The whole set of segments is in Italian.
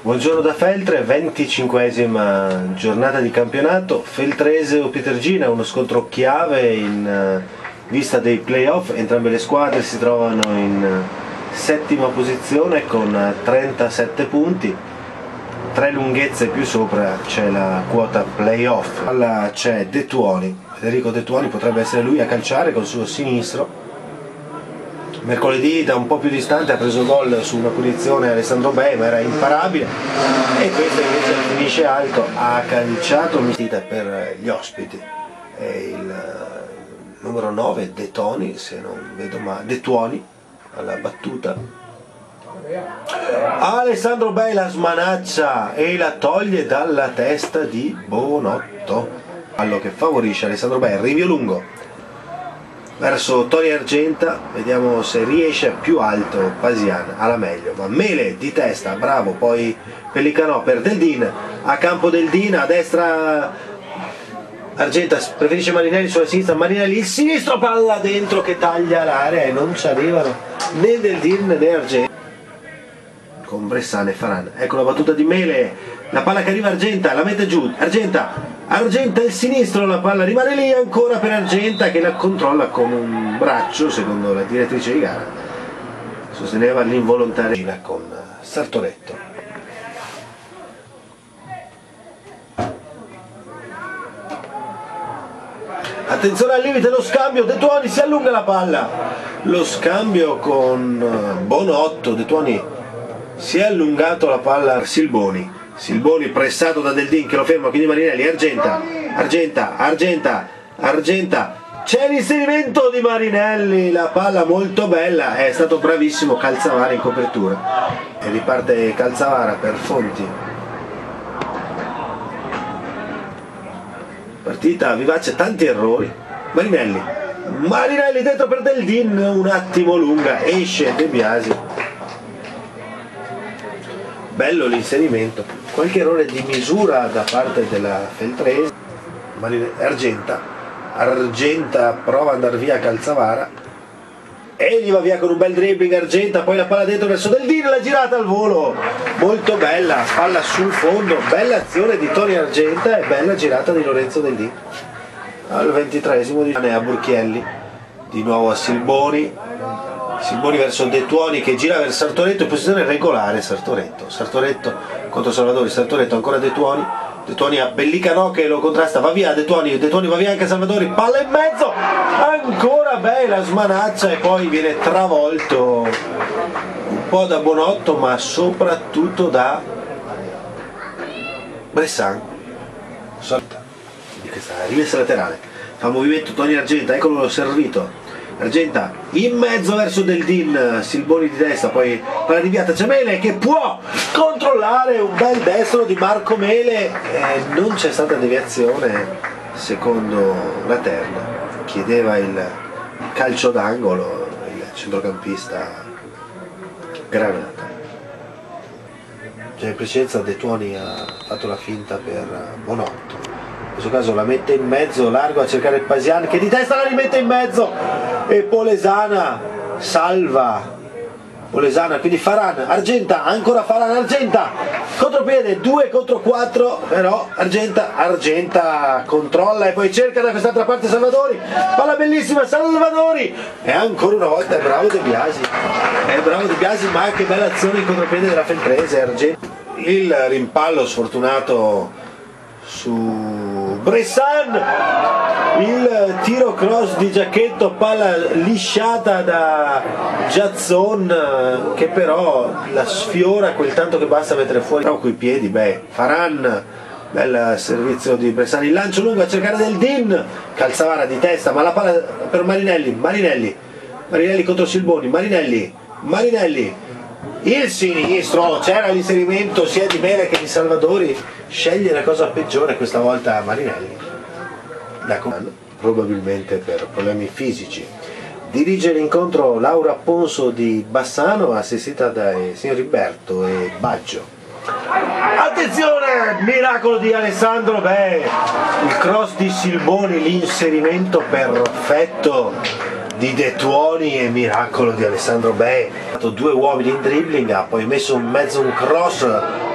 Buongiorno da Feltre, 25esima giornata di campionato, Feltrese-Pietergina, uno scontro chiave in vista dei playoff. Entrambe le squadre si trovano in settima posizione con 37 punti, 3 lunghezze più sopra c'è la quota playoff. Alla c'è De Tuoni, Federico De Tuoni potrebbe essere lui a calciare col suo sinistro. Mercoledì da un po' più distante ha preso gol su una punizione Alessandro Bei, ma era imparabile, e questo invece finisce alto, ha calciato partita per gli ospiti. È il numero 9 De Toni, se non vedo male, De Tuoni alla battuta. Alessandro Bei la smanaccia e la toglie dalla testa di Bonotto, fallo che favorisce Alessandro Bei. Rinvio lungo verso Toni Argenta, vediamo se riesce più alto Pasian, alla meglio, ma Mele di testa, bravo, poi Pellicanò per Deldin, a campo Deldin, a destra Argenta preferisce Marinelli, sulla sinistra Marinelli, il sinistro, palla dentro che taglia l'area e non ci arrivano né Deldin né Argenta con Bressan e Faran. Ecco la battuta di Mele, la palla che arriva Argenta, la mette giù, Argenta il sinistro, la palla rimane lì ancora per Argenta che la controlla con un braccio, secondo la direttrice di gara. Sosteneva l'involontaria con Sartoretto. Attenzione al limite, lo scambio, De Tuoni si allunga la palla. Lo scambio con Bonotto, De Tuoni si è allungato la palla a Silboni. Silboni pressato da Deldin che lo ferma, quindi Marinelli, Argenta, c'è l'inserimento di Marinelli, la palla molto bella, è stato bravissimo Calzavara in copertura e riparte Calzavara per Fonti. Partita vivace, tanti errori. Marinelli dentro per Deldin, un attimo lunga, esce De Biasi. Bello l'inserimento, qualche errore di misura da parte della Feltrese. Argenta prova ad andare via Calzavara e gli va via con un bel dribbling Argenta, poi la palla dentro verso Deldin, la girata al volo, molto bella, palla sul fondo, bella azione di Toni Argenta e bella girata di Lorenzo Deldin. Al 23esimo di a Burchielli, di nuovo a Silboni verso De Tuoni che gira verso Sartoretto in posizione regolare. Sartoretto contro Salvadori, Sartoretto ancora De Tuoni a Pellicanò che lo contrasta, va via De Tuoni va via anche Salvadori, palla in mezzo, ancora bella smanaccia e poi viene travolto un po' da Bonotto ma soprattutto da Bressan. Di questa rimessa laterale, fa movimento Toni Argenta, eccolo servito. Argenta in mezzo verso Deldin, Silboni di destra, poi palla rinviata, c'è Mele che può controllare, un bel destro di Marco Mele, non c'è stata deviazione secondo la terna, chiedeva il calcio d'angolo il centrocampista Granata. Già in precedenza De Tuoni ha fatto la finta per Bonotto, in questo caso la mette in mezzo, largo a cercare Pasian che di testa la rimette in mezzo e Polesana salva quindi Faran, Argenta, ancora Faran, Argenta contropiede, 2 contro 4, però Argenta controlla e poi cerca da quest'altra parte Salvadori, palla bellissima Salvadori e ancora una volta è bravo De Biasi, ma che bella azione in contropiede della Feltrese. Argenta, il rimpallo sfortunato su Bressan, il tiro cross di Giacchetto, palla lisciata da Giazzon che però la sfiora quel tanto che basta mettere fuori, però coi piedi, Faran, bel servizio di Bressan, il lancio lungo a cercare Deldin, Calzavara di testa ma la palla per Marinelli contro Silboni, Marinelli il sinistro, c'era l'inserimento sia di Mele che di Salvadori, sceglie la cosa peggiore questa volta Marinelli, probabilmente per problemi fisici. Dirige l'incontro Laura Ponso di Bassano, assistita dai signori Berto e Baggio. Attenzione, miracolo di Alessandro Bei, il cross di Silboni, l'inserimento perfetto di De Tuoni e miracolo di Alessandro Bei. Ha fatto 2 uomini in dribbling, ha poi messo in mezzo un cross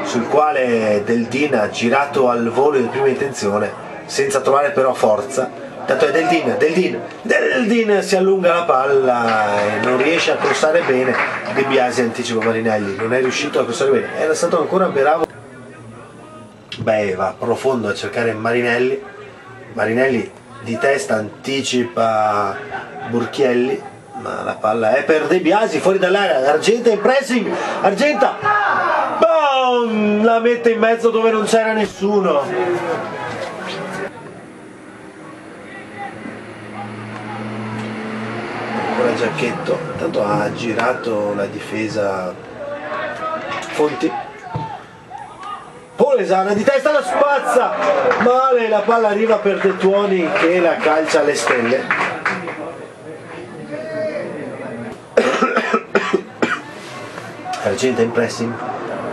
sul quale Deldin ha girato al volo di prima intenzione senza trovare però forza. Tanto è Deldin si allunga la palla e non riesce a crossare bene. De Biasi anticipa Marinelli, non è riuscito a crossare bene, era stato ancora bravo. Beh, va profondo a cercare Marinelli di testa anticipa Burchielli, ma la palla è per De Biasi, fuori dall'area. Argenta in pressing, Argenta, boom, la mette in mezzo dove non c'era nessuno. Ancora Giacchetto, intanto ha girato la difesa Fonti. Polesana di testa, la spazza male, la palla arriva per De Tuoni che la calcia alle stelle. Argenta in pressing,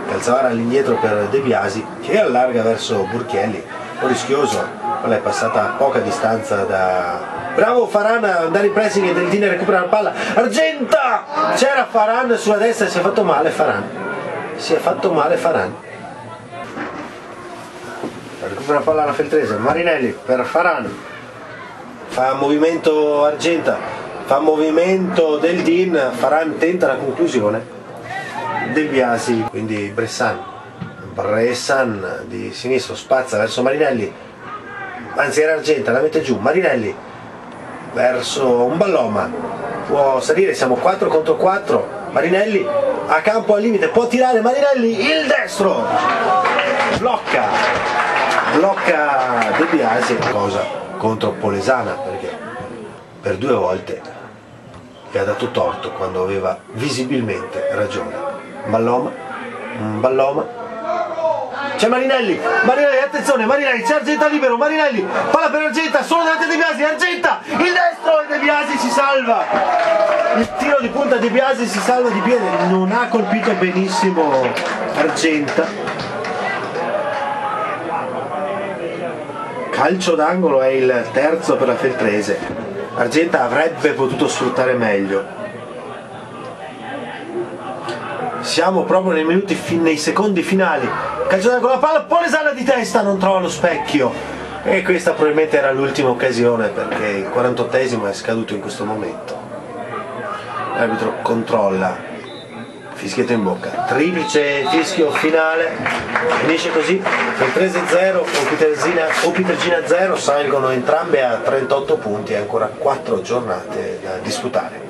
calzavara all'indietro per De Biasi che allarga verso Burchielli, un po' rischioso, quella è passata a poca distanza da... Bravo Faran a andare in pressing e Deldin recupera la palla. Argenta! C'era Faran sulla destra e si è fatto male Faran. Recupera la palla alla Feltrese, Marinelli per Faran, fa movimento Argenta, fa movimento Deldin, Faran tenta la conclusione. De Biasi, quindi Bressan di sinistro spazza verso Marinelli, anzi era Argenta, la mette giù, Marinelli verso un Balloma, può salire, siamo 4 contro 4, Marinelli a campo al limite, può tirare Marinelli, il destro blocca De Biasi, cosa contro Polesana, perché per 2 volte gli ha dato torto quando aveva visibilmente ragione. Balloma, c'è Marinelli, attenzione, Marinelli, c'è Argenta libero, Marinelli, palla per Argenta, solo davanti a De Biasi, Argenta, il destro e De Biasi si salva, il tiro di punta De Biasi si salva di piede, non ha colpito benissimo Argenta. Calcio d'angolo è il terzo per la Feltrese, Argenta avrebbe potuto sfruttare meglio. Siamo proprio nei secondi finali, calcio d'angolo, la palla, Polesana di testa, non trova lo specchio e questa probabilmente era l'ultima occasione perché il 48esimo è scaduto in questo momento. L'arbitro controlla, fischietto in bocca, triplice fischio finale, finisce così, Feltrese 0, Opitergina 0, salgono entrambe a 38 punti e ancora 4 giornate da disputare.